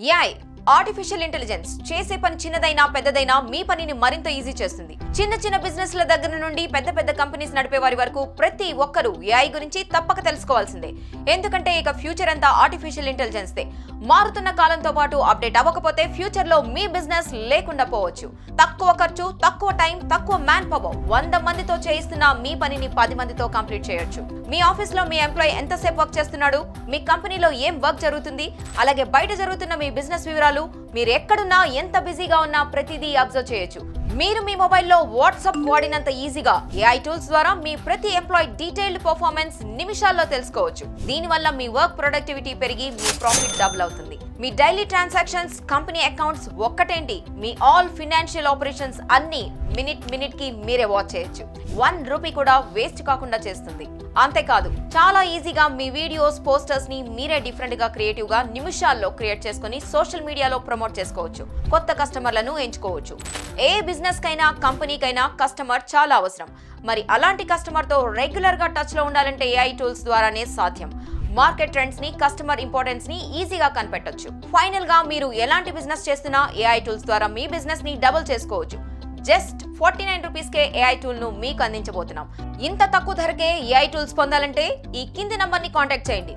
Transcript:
AI artificial intelligence చేసే పని చిన్నదైనా పెద్దదైనా మీ పనిని మరింత ఈజీ చేస్తుంది. చిన్న బిజినెస్ల దగ్గర నుండి పెద్ద కంపెనీస్ నడిపే వారి వరకు ప్రతి ఒక్కరూ ఏఐ గురించి తప్పక తెలుసుకోవాల్సిందే. ఎందుకంటే ఇక ఫ్యూచర్ అంతా ఆర్టిఫిషియల్ ఇంటెలిజెన్స్ దే. మారుతున్న కాలంతో పాటు అప్డేట్ అవ్వకపోతే ఫ్యూచర్ లో మీ బిజినెస్ లేకుండా పోవచ్చు. తక్కువ ఖర్చు, తక్కువ టైం, తక్కువ మ్యాన్ పవర్, 100 మందితో చేయిస్తున్న మీ పనిని 10 మందితో కంప్లీట్ చేయొచ్చు. మీ ఆఫీస్ లో మీ ఎంప్లాయీ ఎంతసేపు వర్క్ చేస్తున్నాడు, మీ కంపెనీలో ఏం వర్క్ జరుగుతుంది, అలాగే బయట జరుగుతున్న మీ బిజినెస్ వివరాలు, మీరు ఎక్కడున్నా ఎంత బిజీగా ఉన్నా ప్రతిదీ అబ్జర్వ్ చేయొచ్చు. మీరు మీ మొబైల్లో వాట్సాప్ వాడినంత ఈజీగా ఏఐ టూల్స్ ద్వారా మీ ప్రతి ఎంప్లాయీ డీటెయిల్డ్ పర్ఫార్మెన్స్ నిమిషాల్లో తెలుసుకోవచ్చు. దీనివల్ల మీ వర్క్ ప్రొడక్టివిటీ పెరిగి మీ ప్రాఫిట్ డబుల్ అవుతుంది. మీ daily transactions, company accounts ఒక్కటేంటి, me all financial operations అన్ని మినిట్ కి మీరే వాచ్ చేయొచ్చు. 1 రూపీ కూడా వేస్ట్ కాకుండా చేస్తుంది. అంతేకాదు చాలా ఈజీగా మీ వీడియోస్, పోస్టర్స్ ని మీరే డిఫరెంట్ గా క్రియేటివ్ గా నిమిషాల్లో క్రియేట్ చేసుకుని సోషల్ మీడియాలో ప్రమోట్ చేసుకోవచ్చు. కొత్త కస్టమర్లను ఎంచుకోవచ్చు. ఏ బిజినెస్ కైనా కంపెనీకైనా కస్టమర్ చాలా అవసరం. మరి అలాంటి కస్టమర్ తో రెగ్యులర్ గా టచ్ లో ఉండాలంటే ఏఐ టూల్స్ ద్వారానే సాధ్యం. మార్కెట్ ట్రెండ్స్ ని, కస్టమర్ ఇంపార్టెన్స్ ని ఈజీగా కనిపెట్టొచ్చు. ఫైనల్ గా మీరు ఎలాంటి బిజినెస్ చేస్తున్నా ఏఐ టూల్స్ ద్వారా మీ బిజినెస్ ని డబుల్ చేసుకోవచ్చు. జస్ట్ 49 రూపీస్కే ఏఐ టూల్ ను మీకు అందించబోతున్నాం. ఇంత తక్కువ ధరకే ఏఐ టూల్స్ పొందాలంటే ఈ కింది నంబర్ ని కాంటాక్ట్ చేయండి.